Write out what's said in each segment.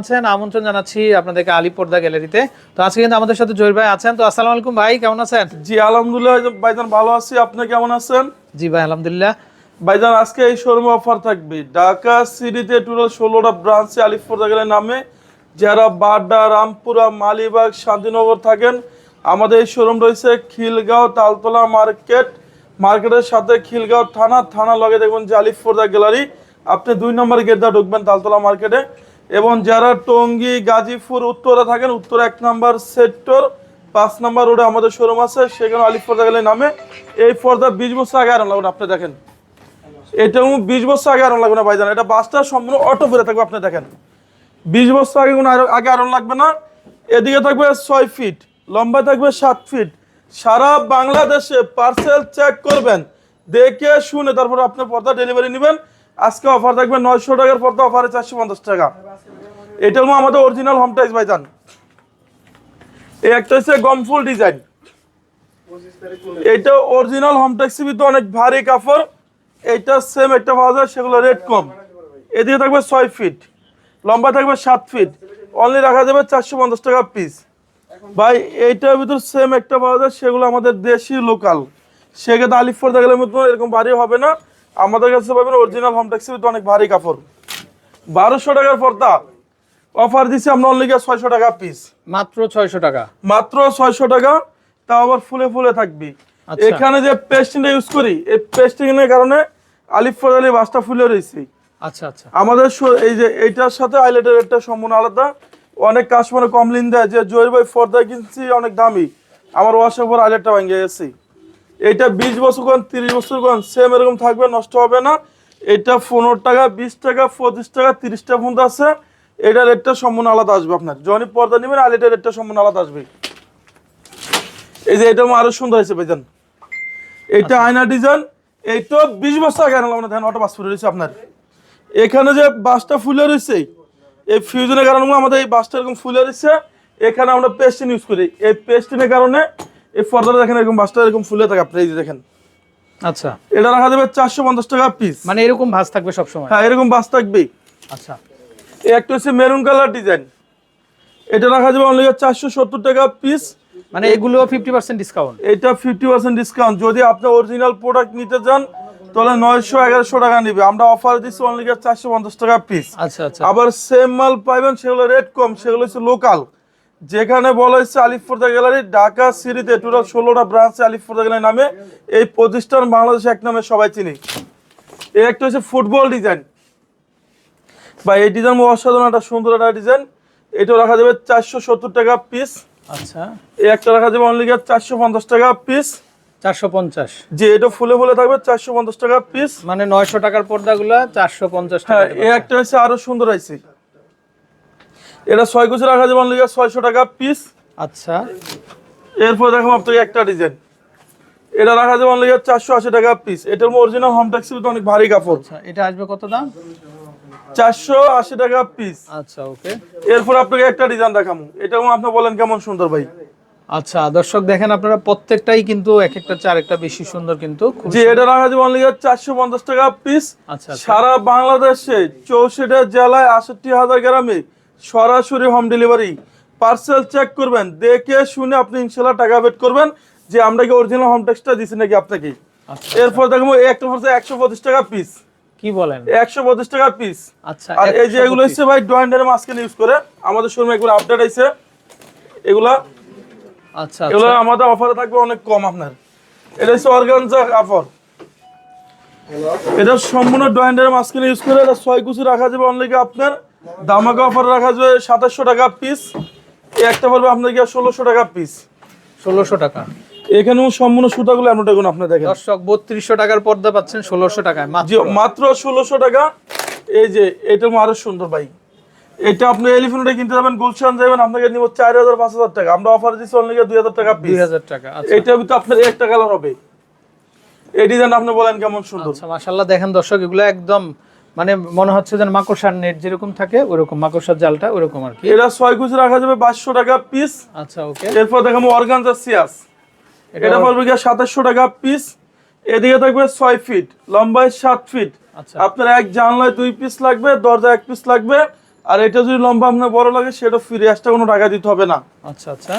আছেন আমন্ত্রণ জানাচ্ছি আপনাদেরকে আলী পর্দা গ্যালারিতে। তো আজকে কিন্তু আমাদের সাথে জহির ভাই আছেন। তো আসসালামু আলাইকুম ভাই, কেমন আছেন? জি আলহামদুলিল্লাহ ভাইজান ভালো আছি, আপনি কেমন আছেন? জি ভাই আলহামদুলিল্লাহ। ভাইজান আজকে এই শোরুমে অফার থাকবে ঢাকা সিটিতে টোটাল 16টা ব্রাঞ্চে আলিফ পর্দা গ্যালারি নামে। যারা বাড্ডা, রামপুরা, মালিবাগ, শান্তিনগর থাকেন, আমাদের এই শোরুম রয়েছে খিলগাঁও তালতলা মার্কেটের সাথে খিলগাঁও থানা লগে দেখবেন যে আলিফ পর্দা গ্যালারি। আপনি 2 নম্বর গেট দিয়ে ঢুকবেন তালতলা মার্কেটে। এবং যারা টঙ্গী, গাজীপুর, উত্তরে থাকেন, উত্তর 1 নম্বর সেক্টর 5 নম্বর রোডে আমাদের শোরুম আছে, সেখানে আলিফ পর্দা গ্যালারি নামে। এই পর্দা 20 বছর আগে আরন লাগবে, আপনি দেখেন এটাও 20 বছর আগে আরন লাগবে না ভাইজান, এটা বাসটা সম্পূর্ণ অটো ফিরে থাকবে। আপনি দেখেন 20 বছর আগে কোনো আগে আরন লাগবে না। এদিকে থাকবে 6 ফিট, লম্বা থাকবে 7 ফিট। সারা বাংলাদেশে পার্সেল চেক করবেন, দেখে শুনে তারপরে আপনি পর্দা ডেলিভারি নেবেন। আজকে অফার থাকবে 900 টাকার পর্দা, অফারে 450 টাকা। এটাও আমাদের অরিজিনাল হোম টাইস ভাইজান। এই একটা হচ্ছে গমফুল ডিজাইন, এটা অরিজিনাল হোম ট্যাক্সির ভিতরে অনেক ভারী কাপড়। এইটা সেম একটা পাওয়া যায়, সেগুলো রেট কম। এদিকে থাকবে 6 ফিট, লম্বা থাকবে 7 ফিট, অনলি রাখা যাবে 450 টাকা পিস। ভাই এইটার ভিতর সেম একটা পাওয়া যায়, সেগুলো আমাদের দেশি লোকাল, সেক্ষেত্রে আলিফ পর্দা গেলের মতো এরকম ভারী হবে না। আমাদের কাছে পাবেন অরিজিনাল হোম ট্যাক্সির ভিতরে অনেক ভারী কাপড়। 1200 টাকার পর্দা অফার দিচ্ছি আমরা অনলি 600 টাকা পিস, মাত্র 600 টাকা, মাত্র 600 টাকা। তা আবার ফুলে ফুলে থাকবি। এখানে যে পেস্টিংটা ইউজ করি, এই পেস্টিং এর কারণে আলিফ পর্দা বাসটা ফুলে রয়েছে। আচ্ছা আচ্ছা। আমাদের এই যে এইটার সাথে হাইলাইটের রেটটা সম্পূর্ণ আলাদা। অনেক কাস্টমার কমপ্লেইন দেয় যে জহির ভাই পর্দা কিনছি অনেক দামি, আমার ওয়াশের পর হাইলাইটটা ভেঙে গেছে। এটা 20 বছর কোন 30 বছর কোন সেম এরকম থাকবে, নষ্ট হবে না। এটা 15 টাকা, 20 টাকা, 25 টাকা, 30 টাকা পর্যন্ত আছে। এটার রেটটা সম্পূর্ণ আলাদা আসবে। আপনার যখনই পর্দা নেবেন হাইলাইটের রেটটা সম্পূর্ণ আলাদা আসবে। এই যে এটা আরো সুন্দর হয়েছে ভাইজান, এটা আয়না ডিজাইন। এইটা 20 বছর আগে আনলাম না, দেখেন অটো বাস ফুলে রয়েছে আপনার। এখানে যে বাসটা ফুলে রয়েছে, এই ফিউজনের কারণে আমাদের এই বাসটা এরকম ফুলে রয়েছে। এখানে আমরা পেস্টিন ইউজ করি, এই পেস্টিনের কারণে এই পর্দাটা দেখেন এরকম বাসটা এরকম ফুলে থাকে। আপনি এই যে দেখেন, আচ্ছা, এটা রাখা যাবে 450 টাকা পিস। মানে এরকম ভাঁজ থাকবে সব সময়? হ্যাঁ, এরকম বাস থাকবেই। আচ্ছা, এই একটা হচ্ছে মেরুন কালার ডিজাইন, এটা রাখা যাবে অনলি 470 টাকা পিস। মানে এগুলো 50% ডিসকাউন্ট? এটা 50% ডিসকাউন্ট। যদি আপনি অরিজিনাল প্রোডাক্ট নিতে চান তাহলে 900-1100 টাকা নিবে, আমরা অফার দিচ্ছি অনলি 450 টাকা পিস। আচ্ছা আচ্ছা। আবার সেম মাল পাইবেন, সেগুলো রেট কম, সেগুলো হচ্ছে লোকাল। যেখানে বলা হচ্ছে আলিফ পর্দা গ্যালারি, ঢাকা সিটিতে টোটাল 16টা ব্রাঞ্চে আলিফ পর্দা গ্যালারি নামে এই প্রতিষ্ঠান বাংলাদেশে এক নামে সবাই চিনি। এই একটা হচ্ছে ফুটবল ডিজাইন, বা এই ডিজাইন অসাধারণ একটা সুন্দর একটা ডিজাইন। এটা রাখা যাবে 470 টাকা পিস। আচ্ছা, এই একটা রাখা যাবে অনলি 450 টাকা পিস। 450? যে এটা ফুলে ফুলে থাকবে 450 টাকা পিস। মানে 900 টাকার পর্দাগুলো 450 টাকা। হ্যাঁ, এই একটা হচ্ছে আরো সুন্দর হয়েছে, এটা 6 কুচি রাখা যাবে অনলি 600 টাকা পিস। আচ্ছা, এরপর দেখো আপনাকে একটা ডিজাইন, এটা রাখা যাবে অনলি 480 টাকা পিস। এটার অরিজিনাল হোম ট্যাক্সি অনেক ভারী কাপড়। আচ্ছা, এটা আসবে কত দাম? 480 টাকা পিস। আচ্ছা, ওকে। এরপর আপনাকে একটা ডিজাইন দেখাবো, এটাও আপনি বলেন কেমন সুন্দর ভাই। আচ্ছা দর্শক দেখেন, আপনারা প্রত্যেকটাই কিন্তু এক একটা চার একটা বেশি সুন্দর কিন্তু। যে এটা রাখা যাবে অনলি 450 টাকা পিস। আচ্ছা, সারা বাংলাদেশে 64 জেলায় 68,000 গ্রামে সরাসরি হোম ডেলিভারি। পার্সেল চেক করবেন, দেখে শুনে আপনি ইনশাআল্লাহ টাকা পেড করবেন যে আমরা কি অরিজিনাল হোম ট্যাক্সটা দিছি নাকি আপনাকে। এরপর দেখবো এই একটা পড়ছে 125 টাকা পিস। কি বলেন? 125 টাকা পিস। আচ্ছা, আর এই যে এগুলো হচ্ছে ভাই ডয়েন্ডারের মাস্কিন ইউজ করে আমাদের শোরুমে এগুলো আপডেট আইছে এগুলা। আচ্ছা, এগুলো আমাদের অফারে থাকবে অনেক কম আপনার। এটা হচ্ছে অর্গানজা কাপড়, এটা সম্পূর্ণ ডয়েন্ডারের মাস্কিন ইউজ করে। এটা 6 কুচি রাখা যাবে অনলি আপনার দামাকা অফারে রাখা যাবে 2700 টাকা পিস। এই একটা পড়বে আপনার 1600 টাকা পিস। 1600 টাকা। এখানেও সম্পূর্ণ সুতাগুলো এমন দেখুন আপনি দেখেন। দর্শক 3200 টাকার পর্দা পাচ্ছেন 1600 টাকায় মাত্র 1600 টাকা। এই যে এটা আরো সুন্দর ভাই, এটা আপনি এলিফ্যান্টে কিনতে যাবেন, গুলশান যাবেন, আপনাকে নিব 4000-5000 টাকা। আমরা অফার দিচ্ছি অনলি 2000 টাকা পিস। 2000 টাকা। আচ্ছা, এটার ভিতরে আপনার একটা কালার হবে। এই ডিজাইন আপনি বলেন কেমন সুন্দর। আচ্ছা মাশাআল্লাহ, দেখেন দর্শক এগুলো একদম মানে মনে হচ্ছে যেন মাকড়সার নেট যেরকম থাকে ওরকম, মাকড়সার জালটা ওরকম আর কি। এটা 6 কুচি রাখা যাবে 2200 টাকা পিস। আচ্ছা, ওকে। এরপর দেখাবো অর্গানজা সিয়াস, এটা পড়বে 2700 টাকা পিস। এদিকে থাকবে 6 ফিট, লম্বায় 7 ফিট। আচ্ছা, আপনার এক জানলায় 2 পিস লাগবে, দরজা 1 পিস লাগবে। আর এটা যদি লম্বা আপনার বড় লাগে সেটা ফ্রি, এক্সট্রা কোনো টাকা দিতে হবে না। আচ্ছা আচ্ছা,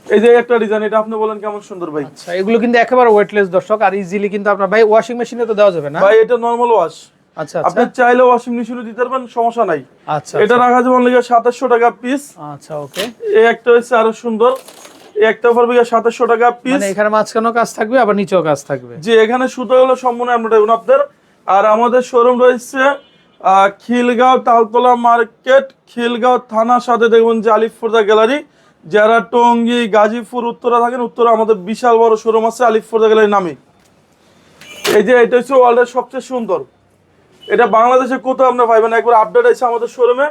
এই যে একটা ডিজাইন, এটা আপনি বলেন কেমন সুন্দর ভাই। আচ্ছা এগুলো কিন্তু একেবারে ওয়েটলেস দর্শক, আর ইজিলি কিন্তু আপনার ভাই ওয়াশিং মেশিনে তো দেওয়া যাবে না? ভাই এটা নরমাল ওয়াশ, আচ্ছা আপনি আচ্ছা চাইলে ওয়াশিং মেশিনে দিতে পারবেন, সমস্যা নাই। আচ্ছা এটা রাখা যাবে অনলি 2700 টাকা পিস। আচ্ছা ওকে, এই একটা হচ্ছে আরো সুন্দর, এই একটা পড়বে 2700 টাকা পিস। মানে এখানে মাঝখানেও কাজ থাকবে আবার নিচেও কাজ থাকবে। যে এখানে সুতাগুলো সম্পূর্ণ আমরা আপনাদের। আর আমাদের শোরুম রয়েছে খিলগাঁও তালতলা মার্কেট, খিলগাঁও থানার সাথে দেখবেন যে আলিফপর্দা গ্যালারি। যারা টঙ্গী গাজীপুর উত্তরা থাকেন, উত্তরা আমাদের বিশাল বড় শোরুম আছে আলিফপর্দা গ্যালারি নামে। এই যে এটা হচ্ছে ওয়ার্ল্ডের সবচেয়ে সুন্দর, এটা বাংলাদেশে কোথাও আপনার পাইবেন, একবার আপডেট আছে আমাদের শোরুমে।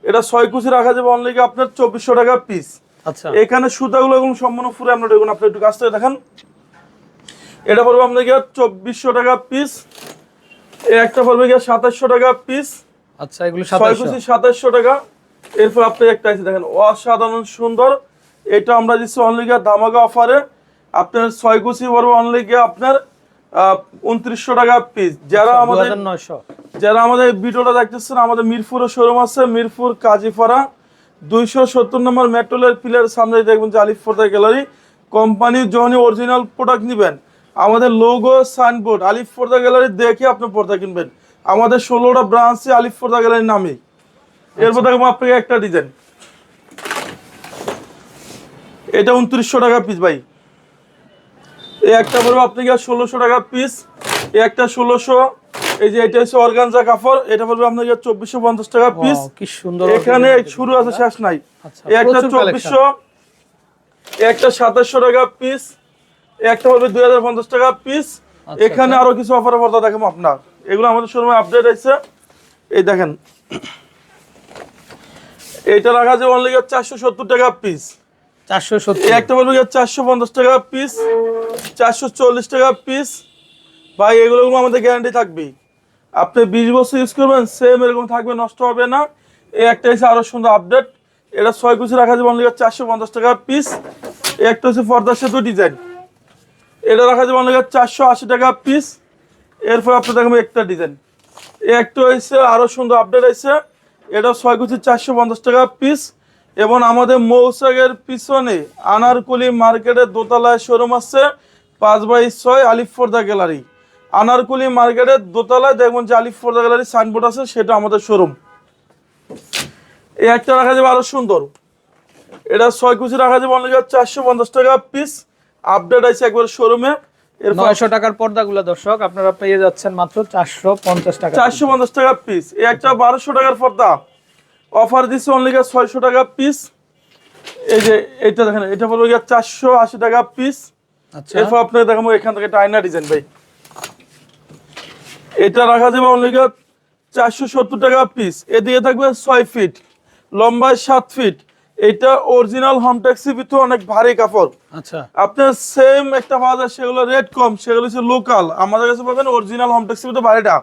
এটা 6 কুচি রাখা যাবে অনলি আপনার 2400 টাকা পিস। আচ্ছা এখানে সুতাগুলো এখন সম্পূর্ণ ফুরে আপনার দেখুন, আপনি একটু কাছ থেকে দেখেন। এটা পড়বে আপনাকে 2400 টাকা পিস। এই একটা পড়বে 2700 টাকা পিস। আচ্ছা এগুলো 6 কুচি 2700 টাকা। এরপর আপনি একটা আছে দেখেন, অসাধারণ সুন্দর। এটা আমরা দিচ্ছি অনলি ধামাকা অফারে, আপনার 6 কুচি পড়বে অনলি আপনার 2900 টাকা পিস। যারা আমাদের 2900, যারা আমাদের ভিডিওটা দেখতেছেন, আমাদের মিরপুরের শোরুম আছে, মিরপুর কাজীপাড়া 270 নম্বর মেট্রোলের পিলার সামনে দেখবেন যে আলিফপর্দা গ্যালারি। কোম্পানির যখনই অরিজিনাল প্রোডাক্ট নেবেন, আমাদের লোগো সাইনবোর্ড আলিফপর্দা গ্যালারি দেখে আপনি পর্দা কিনবেন। আমাদের 16টা ব্রাঞ্চে আলিফপর্দা গ্যালারির নামে। এরপর দেখবো আপনাকে একটা ডিজাইন, এটা 2900 টাকা পিস ভাই। এই একটা পড়বে আপনাকে 1600 টাকা পিস। এই একটা 1600। এই যে এটা হচ্ছে অর্গানজা কাপড়, এটা পড়বে আপনাকে 2450 টাকা পিস। কি সুন্দর, এখানে শুরু আছে শেষ নাই। আচ্ছা এই একটা প্রচুর কালেকশন। 2400, এই একটা 2700 টাকা পিস, এই একটা পড়বে 2050 টাকা পিস। আচ্ছা, এখানে আরো কিছু অফার পর্দা দেখাবো আপনার, এগুলো আমাদের শোরুমে আপডেট আছে। এই দেখেন, এইটা রাখা যাবে অনলি 470 টাকা পিস। 470, এই একটা বলবো 450 টাকা পিস, 440 টাকা পিস। ভাই এগুলো আমাদের গ্যারান্টি থাকবে, আপনি 20 বছর ইউজ করবেন সেম এরকম থাকবে, নষ্ট হবে না। এই একটা হচ্ছে আরো সুন্দর আপডেট, এটা 6 কুচি রাখা যাবে অনলি 450 টাকা পিস। এই একটা হচ্ছে পর্দা সেতু ডিজাইন, এটা রাখা যাবে অনলি 480 টাকা পিস। এরপর আপনি দেখবেন একটা ডিজাইন, এই একটা হচ্ছে আরো সুন্দর আপডেট আছে, এটা 6 কুচি 450 টাকা পিস। এবং আমাদের মৌসাগের পিছনে আনারকুলি মার্কেটের দোতলায় শোরুম আছে 5/6 আলিফপর্দা গ্যালারি। আনারকুলি মার্কেটের দোতলায় দেখবেন যে আলিফপর্দা গ্যালারি সাইনবোর্ড আছে, সেটা আমাদের শোরুম। এই একটা রাখা যাবে আরো সুন্দর, এটা 6 কুচি রাখা যাবে অনলি 450 টাকা পিস। আপডেট আছে একবার শোরুমে। এর 900 টাকার পর্দাগুলো দর্শক আপনারা পেয়ে যাচ্ছেন মাত্র 450 টাকা। 450 টাকা পিস। এই একটা 1200 টাকার পর্দা অফার দিচ্ছে অনলি 600 টাকা পিস। এই যে এটা দেখেন, এটা পড়বে 480 টাকা পিস। আচ্ছা এরপর আপনাকে দেখাবো এখান থেকে একটা আয়না ডিজাইন ভাই, এটা রাখা যাবে অনলি 470 টাকা পিস। এদিকে থাকবে 6 ফিট, লম্বায় 7 ফিট। এটা অরিজিনাল হোমটেক্সি ভিতরে অনেক ভারী কাপড়। আচ্ছা আপনার সেম একটা পাওয়া যায়, সেগুলো রেট কম, সেগুলো হচ্ছে লোকাল। আমাদের কাছে পাবেন অরিজিনাল হোমটেক্সি ভিতরে ভারীটা।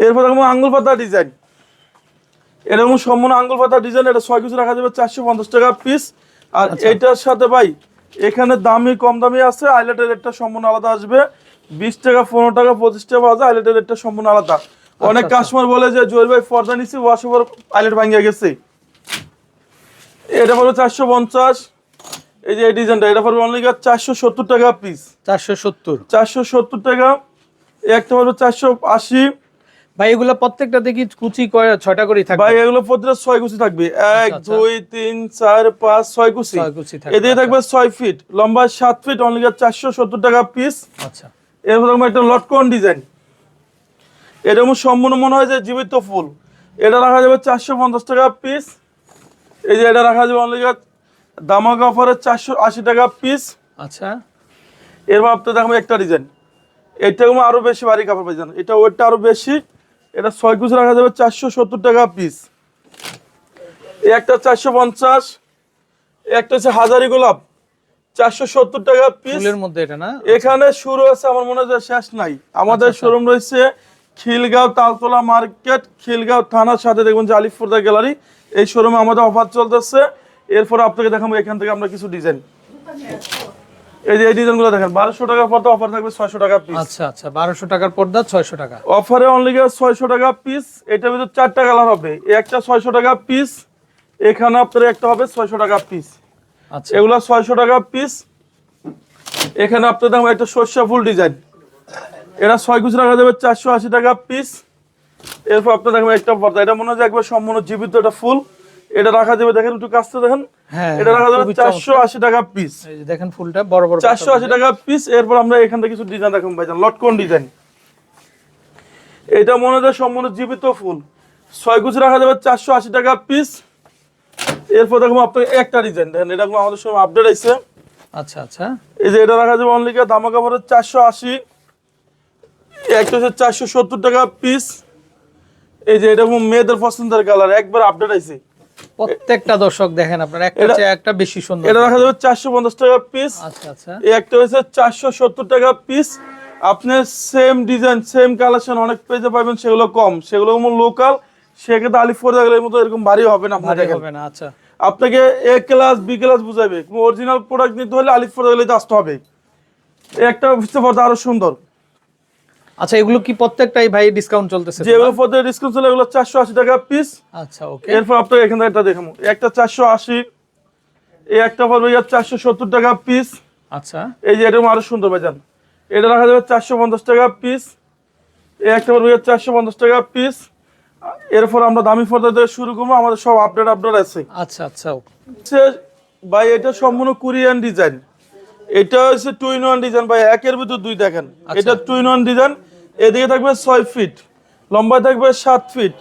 এরপর দেখবো আঙ্গুল পাতা ডিজাইন, এরকম সম্পূর্ণ আঙ্গুল পাতা ডিজাইন, এটা 6 কুচি রাখা যাবে 450 টাকা পিস। আর এটার সাথে ভাই এখানে দামি কম দামি আছে, আইলেটের রেটটা সম্পূর্ণ আলাদা আসবে। 20 টাকা 15 টাকা 25 টাকা পাওয়া যায়, আইলেটের রেটটা সম্পূর্ণ আলাদা। অনেক কাস্টমার বলে যে জোর ভাই পর্দা নিচ্ছি ওয়াশ ওভার আইলেট ভাঙিয়ে গেছে, এটা পড়বে 450। এই যে এই ডিজাইনটা, এটা পড়বে অনলি 470 টাকা পিস। 470 টাকা। একটা পড়বে 480। ভাই এগুলো প্রত্যেকটা দেখি কুচি করে 6টা করে থাকবে ভাই এগুলো প্রতিটা 6 কুচি থাকবে, 1 2 3 4 5 6 কুচি। 6 কুচি থাকবে। এদিকে থাকবে 6 ফিট, লম্বা 7 ফিট, অনলি 470 টাকা পিস। আচ্ছা এরপর দেখবো একটা লটকন ডিজাইন, এরকম সম্পূর্ণ মনে হয় যে জীবিত ফুল। এটা রাখা যাবে 450 টাকা পিস। এই যে এটা রাখা যাবে অনলি ধামাকা অফারে 480 টাকা পিস। আচ্ছা এরপর আপনি দেখবো একটা ডিজাইন, এটা আরো বেশি ভারী কাপড় পাই জানেন, এটা ওয়েটটা আরো বেশি। এটা 6 কুচি রাখা যাবে 470 টাকা পিস। এই একটা 450। একটা হচ্ছে হাজারি গোলাপ 470 টাকা পিস। ফুলের মধ্যে এটা না? এখানে শুরু আছে আমার মনে হয় শেষ নাই। আমাদের শোরুম রয়েছে খিলগাঁও তালতলা মার্কেট, খিলগাঁও থানার সাথে দেখবেন যে আলিফপর্দা গ্যালারি। এই শোরুমে আমাদের অফার চলতেছে। এরপর আপনাকে দেখাবো এখান থেকে আমরা কিছু ডিজাইন, এই যে এই ডিজাইনগুলো দেখেন 1200 টাকার পর্দা অফার থাকবে 600 টাকা পিস। আচ্ছা আচ্ছা 1200 টাকার পর্দা 600 টাকা অফারে অনলি 600 টাকা পিস। এটার ভিতর 4টা কালার হবে, একটা 600 টাকা পিস, এখানে আপনার একটা হবে 600 টাকা পিস। আচ্ছা এগুলা 600 টাকা পিস। এখানে আপনার দেখুন একটা সরষা ফুল ডিজাইন, এটা 6 কুচি রাখা যাবে 480 টাকা পিস। এরপর আপনার দেখবেন একটা পর্দা, এটা মনে হয় যে একবার সম্পূর্ণ জীবিত একটা ফুল, এটা রাখা যাবে দেখেন একটু কাছতে দেখেন, হ্যাঁ এটা রাখা যাবে খুবই 480 টাকা পিস। এই যে দেখেন ফুলটা বড় বড় 480 টাকা পিস। এরপর আমরা এখান থেকে কিছু ডিজাইন দেখুন ভাইজান, লটকন ডিজাইন, এটা মনে হয় সম্পূর্ণ জীবিত ফুল, 6 কুচি রাখা যাবে 480 টাকা পিস। এরপর দেখুন আপনার একটা ডিজাইন দেখেন, এটা আমাদের সময় আপডেট আইছে। আচ্ছা আচ্ছা এই যে এটা রাখা যাবে অনলি ধামাকা অফারে 480, একটা হচ্ছে 470 টাকা পিস। এই যে এটা মেয়েদের পছন্দের কালার, একবার আপডেট আইছে। প্রত্যেকটা দর্শক দেখেন আপনার একটা চেয়ে একটা বেশি সুন্দর। এটা রাখা যাবে 450 টাকা পিস। আচ্ছা আচ্ছা এই একটা হচ্ছে 470 টাকা পিস। আপনি সেম ডিজাইন সেম কালেকশন অনেক পেজে পাবেন, সেগুলো কম, সেগুলো লোকাল, সেক্ষেত্রে আলিফ ফোর্দা গেলে মতো এরকম ভারী হবে না। আপনার দেখেন হবে না। আচ্ছা আপনাকে এ ক্লাস বি ক্লাস বুঝাইবে, অরিজিনাল প্রোডাক্ট নিতে হলে আলিফ ফোর্দা গেলে আসতে হবে। এই একটা বুঝতে পারতো আরো সুন্দর। আচ্ছা এগুলো কি প্রত্যেকটাই ভাই ডিসকাউন্ট চলতেছে? যেগুলো পথে ডিসকাউন্ট চলে এগুলো 480 টাকা পিস। আচ্ছা ওকে। এরপর আপনাকে এখান থেকে একটা দেখাবো, একটা 480, এই একটা পড়বে 470 টাকা পিস। আচ্ছা এই যে এটা আরো সুন্দর ভাইজান, এটা রাখা যাবে 450 টাকা পিস। এই একটা পড়বে 450 টাকা পিস। এরপর আমরা দামি পর্দা থেকে শুরু করবো, আমাদের সব আপডেট আছে। আচ্ছা আচ্ছা ভাই এটা সম্পূর্ণ কোরিয়ান ডিজাইন, এটা হচ্ছে 2-in-1 ডিজাইন ভাই, একের ভিতর দুই দেখেন। এটা 2-in-1 ডিজাইন, এদিকে থাকবে 6 ফিট, লম্বায় থাকবে 7 ফিট।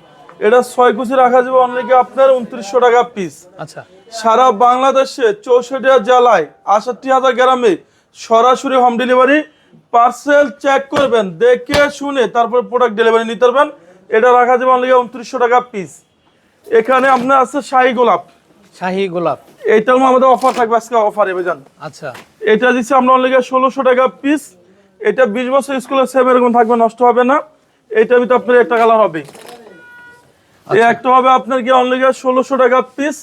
এটা 6 কুচি রাখা যাবে অনলি আপনার 2900 টাকা পিস। আচ্ছা সারা বাংলাদেশে 64 জেলায় 68,000 গ্রামে সরাসরি হোম ডেলিভারি। পার্সেল চেক করবেন, দেখে শুনে তারপর প্রোডাক্ট ডেলিভারি নিতে পারবেন। এটা রাখা যাবে অনলি 2900 টাকা পিস। এখানে আপনার আছে শাহী গোলাপ, শাহী গোলাপ, এইটার আমাদের অফার থাকবে আজকে, অফারে ভাইজান। আচ্ছা এটা দিচ্ছি আমরা অনলি 1600 টাকা পিস। এটা 20 বছর স্কুলের সেম এরকম থাকবে, নষ্ট হবে না। এইটার ভিতরে আপনার একটা কালার হবে, এই একটা হবে আপনার কি অনলি 1600 টাকা পিস।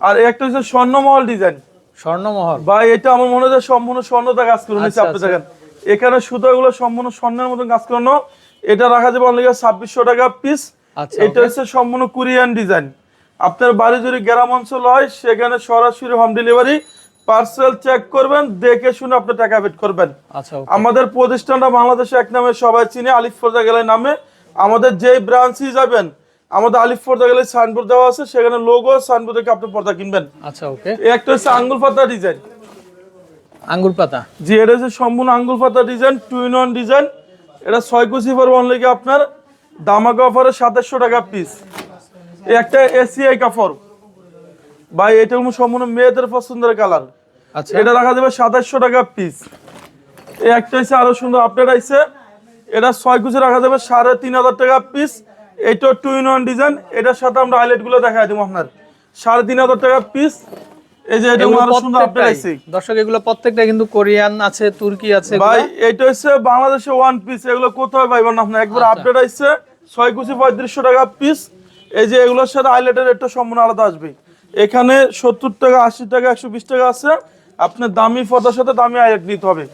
আর এই একটা হচ্ছে স্বর্ণমহল ডিজাইন, স্বর্ণমহল ভাই এটা আমার মনে হয় সম্পূর্ণ স্বর্ণটা কাজ করে নিচ্ছে। আপনি দেখেন এখানে সুতাগুলো সম্পূর্ণ স্বর্ণের মতন কাজ করানো। এটা রাখা যাবে অনলি 2600 টাকা পিস। আচ্ছা এটা হচ্ছে সম্পূর্ণ কোরিয়ান ডিজাইন। আপনার বাড়ি যদি গ্রাম অঞ্চল হয় সেখানে সরাসরি হোম ডেলিভারি, পার্সেল চেক করবেন, দেখে শুনে আপনি টাকা পেড করবেন। আচ্ছা আমাদের প্রতিষ্ঠানটা বাংলাদেশে এক নামে সবাই চিনে, আলিফ ফোর্দা গ্যালারি নামে। আমাদের যেই ব্রাঞ্চই যাবেন, আমাদের আলিফ ফোর্দা গ্যালারি সাইনবোর্ড দেওয়া আছে, সেখানে লোগো সাইনবোর্ড দেখে আপনি পর্দা কিনবেন। আচ্ছা ওকে। এই একটা হচ্ছে আঙ্গুল পাতা ডিজাইন, আঙ্গুর পাতা, জি এটা হচ্ছে সম্পূর্ণ আঙ্গুল পাতা ডিজাইন, 2-in-1 ডিজাইন। এটা 6 কুচি পড়বে অনলি আপনার দামাকা অফারে 2700 টাকা পিস। এই একটা এসিআই কাপড় ভাই, এটা সম্পূর্ণ মেয়েদের পছন্দের কালার। আচ্ছা এটা রাখা যাবে 2700 টাকা পিস। এই একটা হচ্ছে আরো সুন্দর আপডেট আইছে, এটা 6 কুচি রাখা যাবে 3500 টাকা পিস। এটা 2-in-1 ডিজাইন, এটার সাথে আমরা হাইলাইট গুলো দেখাই দেবো আপনার, 3500 টাকা পিস। এই যে এটা আরো সুন্দর আপডেট আইছে দর্শক, এগুলো প্রত্যেকটা কিন্তু কোরিয়ান আছে, তুর্কি আছে ভাই। এটা হচ্ছে বাংলাদেশে ওয়ান পিস, এগুলো কোথায় পাইবেন আপনার, একবার আপডেট আইছে 6 কুচি 3500 টাকা পিস। এই যে এগুলোর সাথে হাইলাইটের রেটটা সম্পূর্ণ আলাদা আসবে। এখানে 70 টাকা 80 টাকা 120 টাকা আছে, আপনার দামি পর্দার সাথে দামি হাইলাইট নিতে হবে।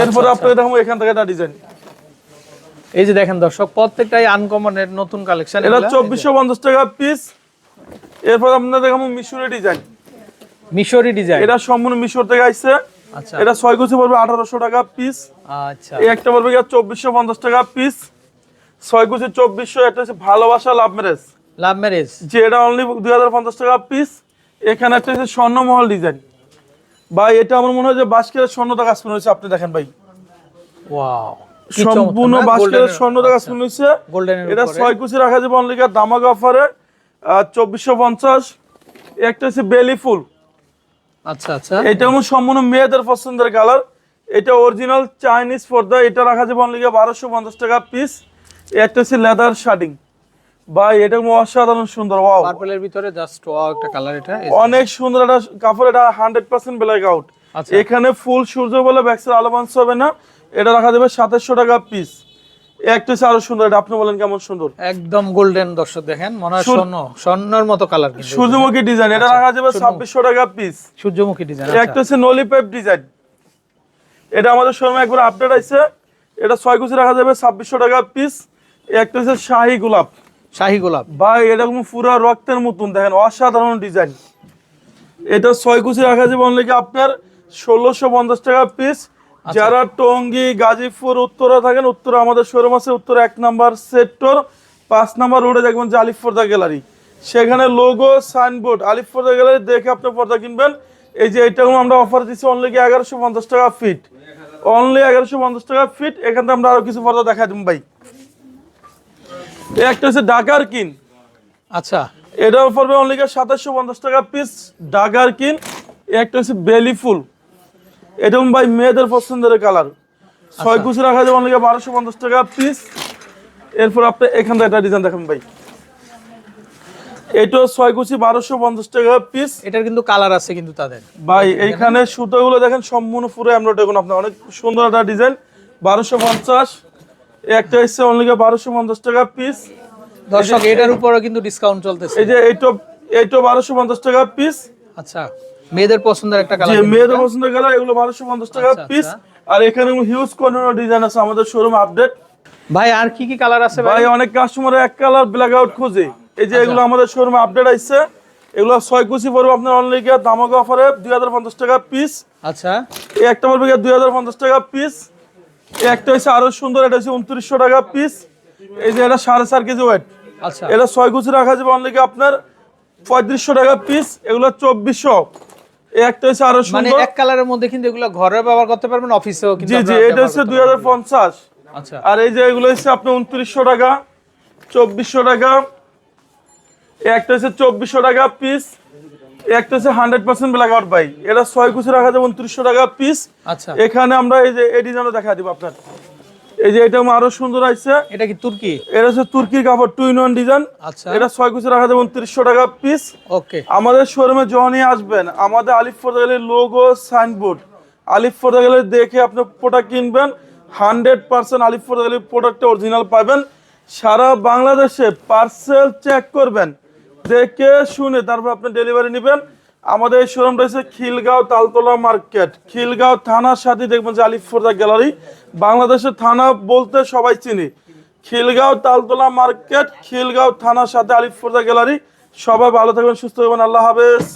এরপরে আপনাকে দেখাবো এখান থেকে একটা ডিজাইন, এই যে দেখেন দর্শক, প্রত্যেকটাই আনকমনের নতুন কালেকশন। এটা 2450 টাকা পিস। এরপর আপনাদের দেখাবো মিশরি ডিজাইন, মিশরি ডিজাইন, এটা সম্পূর্ণ মিশর থেকে আইছে। আচ্ছা এটা 6 কুচি পড়বে 1800 টাকা পিস। আচ্ছা এই একটা পড়বে 2450 টাকা পিস। 6 কুচি 2400। একটা হচ্ছে ভালোবাসা লাভ ম্যারেজ, লাভ ম্যারেজ, যে এটা অনলি 2050 টাকা পিস। এখানে একটা হচ্ছে স্বর্ণমহল ডিজাইন, ভাই এটা আমার মনে হয় যে বাস্কের স্বর্ণটা কাজ করে হয়েছে। আপনি দেখেন ভাই, ওয়াও, সম্পূর্ণ বাস্কের স্বর্ণটা কাজ করে হয়েছে। গোল্ডেন, এটা 6 কুচি রাখা যাবে অনলি দামাকা অফারে 2450। একটা হচ্ছে বেলি ফুল, আচ্ছা আচ্ছা, এটা সম্পূর্ণ মেয়েদের পছন্দের কালার। এটা অরিজিনাল চাইনিজ পর্দা, এটা রাখা যাবে অনলি 1250 টাকা পিস। একটা হচ্ছে লেদার শার্টিং, ভাই এটা অসাধারণ সুন্দর, ওয়াও পার্পলের ভিতরে জাস্ট ওয়াও একটা কালার। এটা অনেক সুন্দর একটা কাপড়, এটা 100% ব্ল্যাক আউট। আচ্ছা এখানে ফুল সূর্য বলে ব্যাক্সের আলো বাঞ্চ হবে না। এটা রাখা যাবে 2700 টাকা পিস। একটা হচ্ছে আরো সুন্দর, এটা আপনি বলেন কেমন সুন্দর, একদম গোল্ডেন। দর্শক দেখেন, মনে হয় স্বর্ণের মতো কালার, কিন্তু সূর্যমুখী ডিজাইন। এটা রাখা যাবে 2600 টাকা পিস। সূর্যমুখী ডিজাইন। একটা হচ্ছে নলি পাইপ ডিজাইন, এটা আমাদের শোরুমে একবার আপডেট আছে। এটা 6 কুচি রাখা যাবে 2600 টাকা পিস। একটা হচ্ছে শাহী গোলাপ। শাহী গোলাপ ভাই এটা কোনো পুরো রক্তের মতন, দেখেন অসাধারণ ডিজাইন। এটা 6 কুচি রাখা যাবে অনলি কি আপনার 1650 টাকা পিস। যারা টঙ্গী, গাজীপুর, উত্তরা থাকেন, উত্তরা আমাদের শোরুম আছে, উত্তরা 1 নাম্বার সেক্টর 5 নাম্বার রোডে দেখবেন যে আলিফ পর্দা গ্যালারি, সেখানে লোগো সাইনবোর্ড আলিফ পর্দা গ্যালারি দেখে আপনি পর্দা কিনবেন। এই যে এটা আমরা অফার দিচ্ছি অনলি কি 1150 টাকা ফিট, অনলি 1150 টাকা ফিট। এখান থেকে আমরা আরো কিছু পর্দা দেখাই দেব ভাই। একটা হচ্ছে ডাকার কিন, আচ্ছা এটা পড়বে অনলি 2750 টাকা পিস ডাকার কিন। একটা হচ্ছে বেলি ফুল, এটা ভাই মেয়েদের পছন্দের কালার, 6 কুচি রাখা যাবে অনলি 1250 টাকা পিস। এরপর আপনি এখান থেকে একটা ডিজাইন দেখেন ভাই, এটা 6 কুচি 1250 টাকা পিস। এটার কিন্তু কালার আছে কিন্তু তাদের ভাই এইখানে সুতোগুলো দেখেন সম্পূর্ণ পুরো এমব্রয়ডারি, দেখুন আপনি অনেক সুন্দর একটা ডিজাইন 1250। একটা হচ্ছে অনলি 1250 টাকা পিস। দর্শক এটার উপরে কিন্তু ডিসকাউন্ট চলতেছে। এই যে এইটা 1250 টাকা পিস। আচ্ছা মেয়েদের পছন্দের একটা যে কালার, মেয়েদের পছন্দের কালার, এগুলো 1250 টাকা পিস। আর এখানে হিউজ কোয়ান্টিটি ডিজাইন আছে আমাদের শোরুম আপডেট। ভাই আর কি কি কালার আছে ভাই অনেক কাস্টমার এক কালার ব্ল্যাক আউট খোঁজে, এই যে এগুলো আমাদের শোরুমে আপডেট আইছে। এগুলো 6 কুচি পড়বে আপনার অনলি গিয়ে দামাক অফারে 2050 টাকা পিস। আচ্ছা এই একটা পড়বে গিয়ে 2050 টাকা পিস। এই একটা হচ্ছে আরো সুন্দর, এটা হচ্ছে 2900 টাকা পিস। এই যে এটা 4.5 কেজি ওয়েট, আচ্ছা এটা 6 কুচি রাখা যাবে অনলি গিয়ে আপনার 3500 টাকা পিস। এগুলো 2400। এই একটা হচ্ছে আরো মানে সুন্দর, এক কালারের মধ্যে কিন্তু এগুলো ঘরে ব্যবহার করতে পারবেন, অফিসেও কিন্তু জি জি, আপনারা এটা হচ্ছে ব্যবহার করতে পারবেন। 2050। আচ্ছা আর এই যে এগুলো হচ্ছে আপনার 2900 টাকা, 2400 টাকা। একটা হচ্ছে 2400 টাকা পিস। একটা হচ্ছে 100% ব্ল্যাক আউট ভাই, এটা 6 কুচি রাখা যাবে 2900 টাকা পিস। আচ্ছা এখানে আমরা এই যে এই ডিজাইনটা দেখা দিব আপনার, এই যে এটা আরো সুন্দর আছে। এটা কি তুর্কি? এটা হচ্ছে তুর্কির কাপড় 2 in 1 ডিজাইন। আচ্ছা এটা 6 কুচি রাখা যাবে 2900 টাকা পিস। ওকে আমাদের শোরুমে যখনই আসবেন, আমাদের আলিফ পর্দা গ্যালারির লোগো সাইনবোর্ড আলিফ পর্দা গ্যালারি দেখে আপনি প্রোডাক্ট কিনবেন। 100% আলিফ পর্দা গ্যালারির প্রোডাক্টটা অরিজিনাল পাবেন। সারা বাংলাদেশে পার্সেল চেক করবেন, দেখে শুনে তারপর আপনি ডেলিভারি নেবেন। আমাদের এই শোরুমটা হচ্ছে খিলগাঁও তালতলা মার্কেট, খিলগাঁও থানার সাথে দেখবেন যে আলিফ পর্দা গ্যালারি। বাংলাদেশের থানা বলতে সবাই চিনি, খিলগাঁও তালতলা মার্কেট, খিলগাঁও থানার সাথে আলিফ পর্দা গ্যালারি। সবাই ভালো থাকবেন, সুস্থ থাকবেন, আল্লাহ হাফেজ।